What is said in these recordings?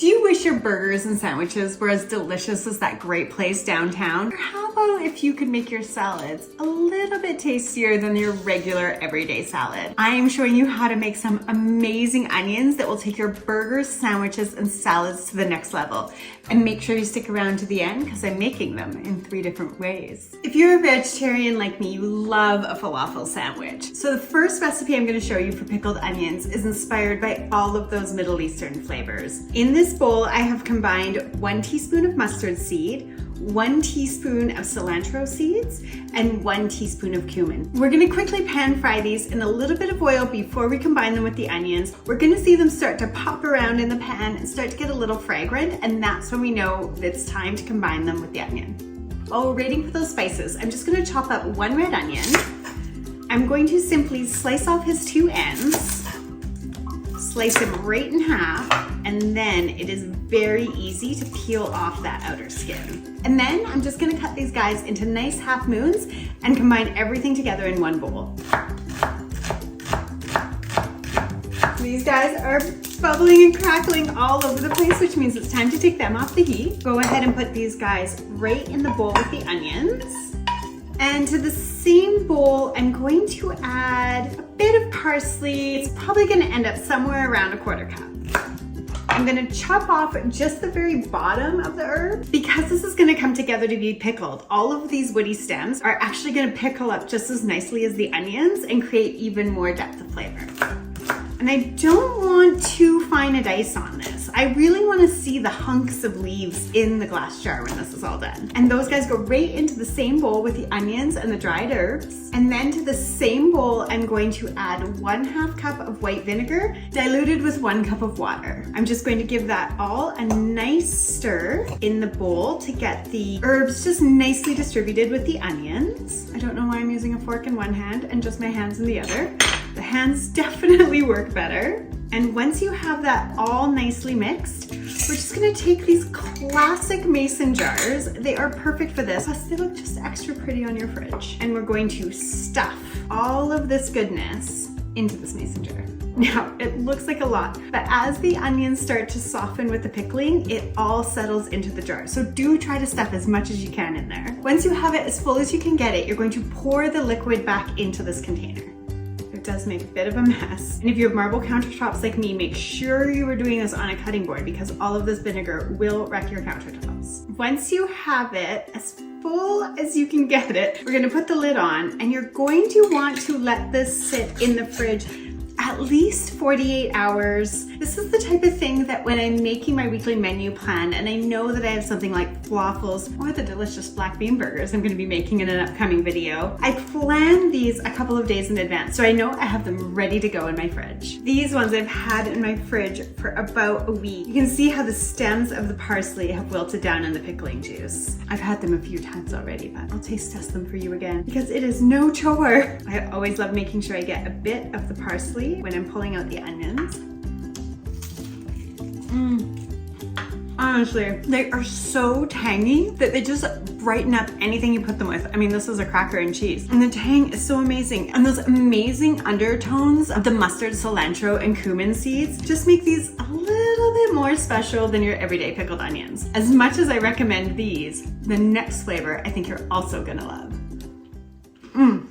Do you wish your burgers and sandwiches were as delicious as that great place downtown? Or how about if you could make your salads a little bit tastier than your regular everyday salad? I am showing you how to make some amazing onions that will take your burgers, sandwiches, and salads to the next level. And make sure you stick around to the end because I'm making them in 3 different ways. If you're a vegetarian like me, you love a falafel sandwich. So the first recipe I'm going to show you for pickled onions is inspired by all of those Middle Eastern flavors. In this bowl, I have combined 1 teaspoon of mustard seed, 1 teaspoon of cilantro seeds, and 1 teaspoon of cumin. We're gonna quickly pan fry these in a little bit of oil before we combine them with the onions. We're gonna see them start to pop around in the pan and start to get a little fragrant, and that's when we know it's time to combine them with the onion. While we're waiting for those spices, I'm just gonna chop up 1 red onion. I'm going to simply slice off his 2 ends, slice him right in half, and then it is very easy to peel off that outer skin. And then I'm just gonna cut these guys into nice half moons and combine everything together in 1 bowl. These guys are bubbling and crackling all over the place, which means it's time to take them off the heat. Go ahead and put these guys right in the bowl with the onions. And to the same bowl, I'm going to add a bit of parsley. It's probably gonna end up somewhere around a 1/4 cup. I'm gonna chop off just the very bottom of the herb. Because this is gonna come together to be pickled, all of these woody stems are actually gonna pickle up just as nicely as the onions and create even more depth of flavor. And I don't want too fine a dice on this. I really want to see the hunks of leaves in the glass jar when this is all done. And those guys go right into the same bowl with the onions and the dried herbs. And then to the same bowl, I'm going to add 1/2 cup of white vinegar diluted with 1 cup of water. I'm just going to give that all a nice stir in the bowl to get the herbs just nicely distributed with the onions. I don't know why I'm using a fork in one hand and just my hands in the other. The hands definitely work better. And once you have that all nicely mixed, we're just gonna take these classic mason jars. They are perfect for this, plus they look just extra pretty on your fridge. And we're going to stuff all of this goodness into this mason jar. Now, it looks like a lot, but as the onions start to soften with the pickling, it all settles into the jar. So do try to stuff as much as you can in there. Once you have it as full as you can get it, you're going to pour the liquid back into this container. It does make a bit of a mess. And if you have marble countertops like me, make sure you are doing this on a cutting board because all of this vinegar will wreck your countertops. Once you have it as full as you can get it, we're gonna put the lid on and you're going to want to let this sit in the fridge at least 48 hours. This is the type of thing that when I'm making my weekly menu plan and I know that I have something like falafels or the delicious black bean burgers I'm going to be making in an upcoming video, I plan these a couple of days in advance so I know I have them ready to go in my fridge. These ones I've had in my fridge for about a week. You can see how the stems of the parsley have wilted down in the pickling juice. I've had them a few times already, but I'll taste test them for you again because it is no chore. I always love making sure I get a bit of the parsley when I'm pulling out the onions. Honestly, they are so tangy that they just brighten up anything you put them with. I mean, this is a cracker and cheese. And the tang is so amazing. And those amazing undertones of the mustard, cilantro, and cumin seeds just make these a little bit more special than your everyday pickled onions. As much as I recommend these, the next flavor I think you're also gonna love.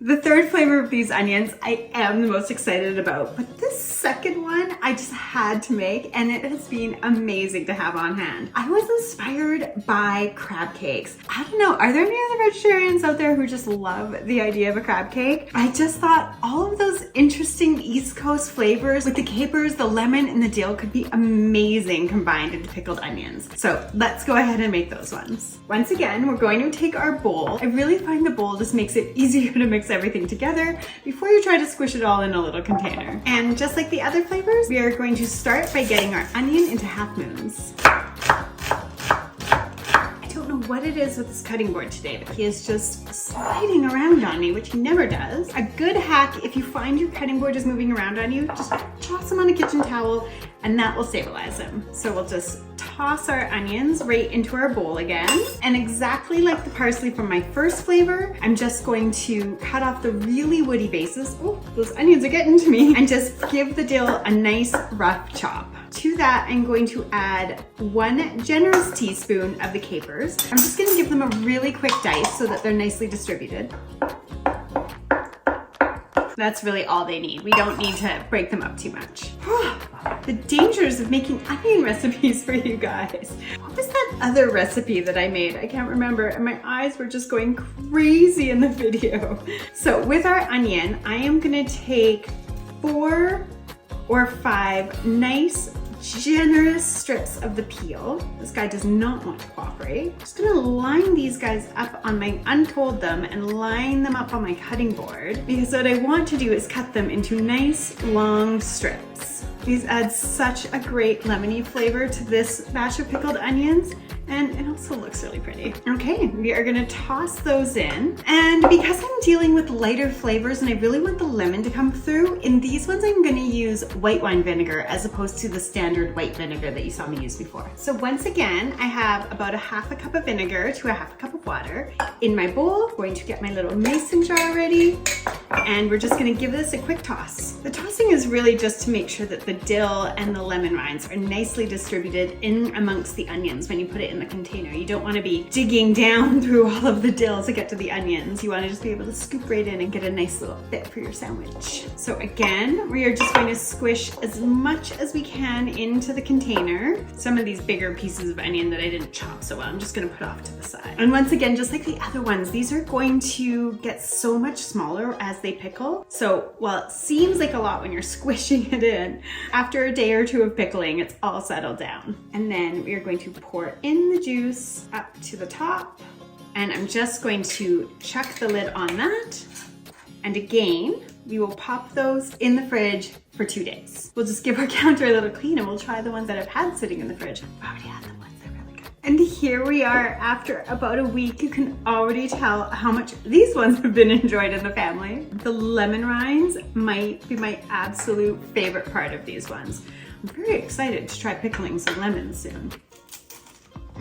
The third flavor of these onions I am the most excited about, but this second one I just had to make and it has been amazing to have on hand. I was inspired by crab cakes. I don't know, are there any other vegetarians out there who just love the idea of a crab cake? I just thought all of those interesting East Coast flavors with the capers, the lemon, and the dill could be amazing combined into pickled onions. So let's go ahead and make those ones. Once again, we're going to take our bowl. I really find the bowl just makes it easier to mix everything together before you try to squish it all in a little container. And just like the other flavors, we are going to start by getting our onion into half moons. I don't know what it is with this cutting board today, but he is just sliding around on me, which he never does. A good hack, if you find your cutting board is moving around on you, just toss him on a kitchen towel and that will stabilize him. So we'll just toss our onions right into our bowl again. And exactly like the parsley from my first flavor, I'm just going to cut off the really woody bases. Oh, those onions are getting to me. And just give the dill a nice rough chop. To that, I'm going to add 1 generous teaspoon of the capers. I'm just gonna give them a really quick dice so that they're nicely distributed. That's really all they need. We don't need to break them up too much. The dangers of making onion recipes for you guys. What was that other recipe that I made? I can't remember, and my eyes were just going crazy in the video. So with our onion, I am gonna take 4 or 5 nice, generous strips of the peel. This guy does not want to cooperate. I'm just gonna line these guys up on my, unfold them and line them up on my cutting board, because what I want to do is cut them into nice long strips. These add such a great lemony flavor to this batch of pickled onions, and it also looks really pretty. Okay, we are gonna toss those in. And because I'm dealing with lighter flavors and I really want the lemon to come through, in these ones I'm gonna use white wine vinegar as opposed to the standard white vinegar that you saw me use before. So once again, I have about 1/2 cup of vinegar to 1/2 cup of water. In my bowl, I'm going to get my little mason jar ready, and we're just gonna give this a quick toss. The tossing is really just to make sure that the dill and the lemon rinds are nicely distributed in amongst the onions when you put it in the container. You don't want to be digging down through all of the dill to get to the onions. You want to just be able to scoop right in and get a nice little bit for your sandwich. So again, we are just going to squish as much as we can into the container. Some of these bigger pieces of onion that I didn't chop so well, I'm just going to put off to the side. And once again, just like the other ones, these are going to get so much smaller as they pickle. So while it seems like a lot when you're squishing it in, after a day or two of pickling, it's all settled down. And then we are going to pour in the juice up to the top. And I'm just going to chuck the lid on that. And again, we will pop those in the fridge for 2 days. We'll just give our counter a little clean and we'll try the ones that I've had sitting in the fridge. I've already had the ones that are really good. And here we are after about a week. You can already tell how much these ones have been enjoyed in the family. The lemon rinds might be my absolute favorite part of these ones. I'm very excited to try pickling some lemons soon.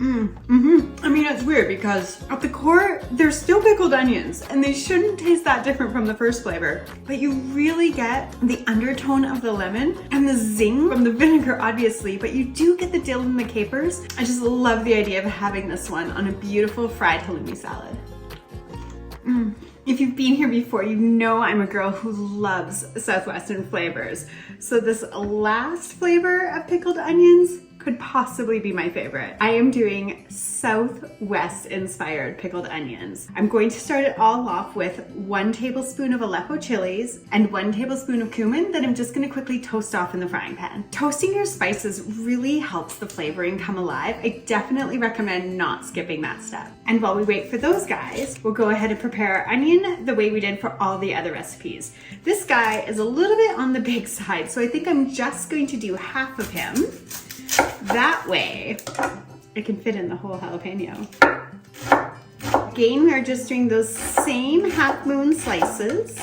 I mean, it's weird because at the core, they're still pickled onions and they shouldn't taste that different from the first flavor, but you really get the undertone of the lemon and the zing from the vinegar, obviously, but you do get the dill and the capers. I just love the idea of having this one on a beautiful fried halloumi salad. If you've been here before, you know I'm a girl who loves Southwestern flavors. So this last flavor of pickled onions could possibly be my favorite. I am doing Southwest inspired pickled onions. I'm going to start it all off with 1 tablespoon of Aleppo chilies and 1 tablespoon of cumin that I'm just gonna quickly toast off in the frying pan. Toasting your spices really helps the flavoring come alive. I definitely recommend not skipping that step. And while we wait for those guys, we'll go ahead and prepare our onion the way we did for all the other recipes. This guy is a little bit on the big side, so I think I'm just going to do half of him. That way, it can fit in the whole jalapeno. Again, we're just doing those same half moon slices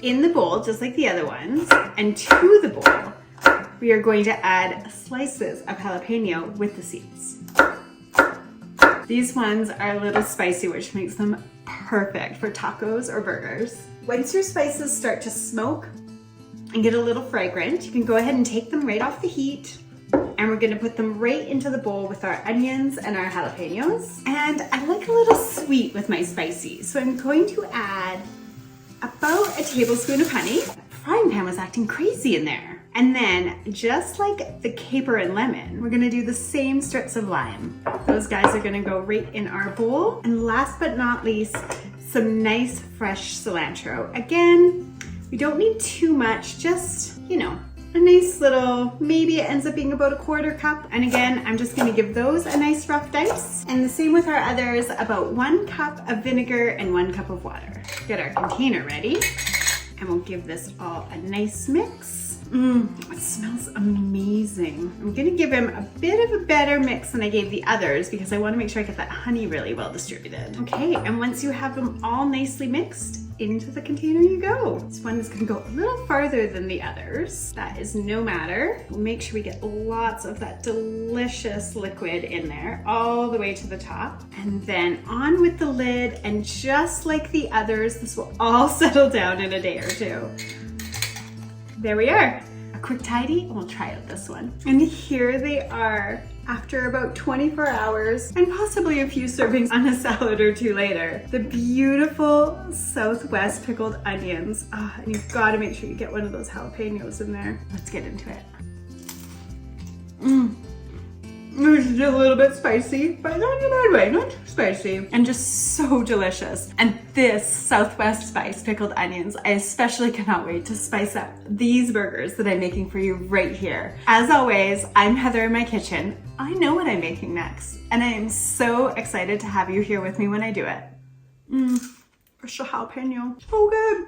in the bowl, just like the other ones. And to the bowl, we are going to add slices of jalapeno with the seeds. These ones are a little spicy, which makes them perfect for tacos or burgers. Once your spices start to smoke and get a little fragrant, you can go ahead and take them right off the heat. And we're gonna put them right into the bowl with our onions and our jalapenos. And I like a little sweet with my spicy, so I'm going to add about a tablespoon of honey. The frying pan was acting crazy in there. And then, just like the caper and lemon, we're gonna do the same strips of lime. Those guys are gonna go right in our bowl. And last but not least, some nice fresh cilantro. Again, we don't need too much, just, you know, a nice little, maybe it ends up being about 1/4 cup. And again, I'm just gonna give those a nice rough dice. And the same with our others, about 1 cup of vinegar and 1 cup of water. Get our container ready, and we'll give this all a nice mix. It smells amazing. I'm gonna give him a bit of a better mix than I gave the others because I wanna make sure I get that honey really well distributed. Okay, and once you have them all nicely mixed, into the container you go. This one is gonna go a little farther than the others. That is no matter. We'll make sure we get lots of that delicious liquid in there, all the way to the top. And then on with the lid, and just like the others, this will all settle down in a day or two. There we are. A quick tidy and we'll try out this one. And here they are after about 24 hours and possibly a few servings on a salad or two later. The beautiful Southwest pickled onions. And you've got to make sure you get one of those jalapenos in there. Let's get into it. It's just a little bit spicy, but not in a bad way, not too spicy. And just so delicious. And this Southwest spice pickled onions, I especially cannot wait to spice up these burgers that I'm making for you right here. As always, I'm Heather in my kitchen. I know what I'm making next, and I am so excited to have you here with me when I do it. Fresh jalapeno, so good.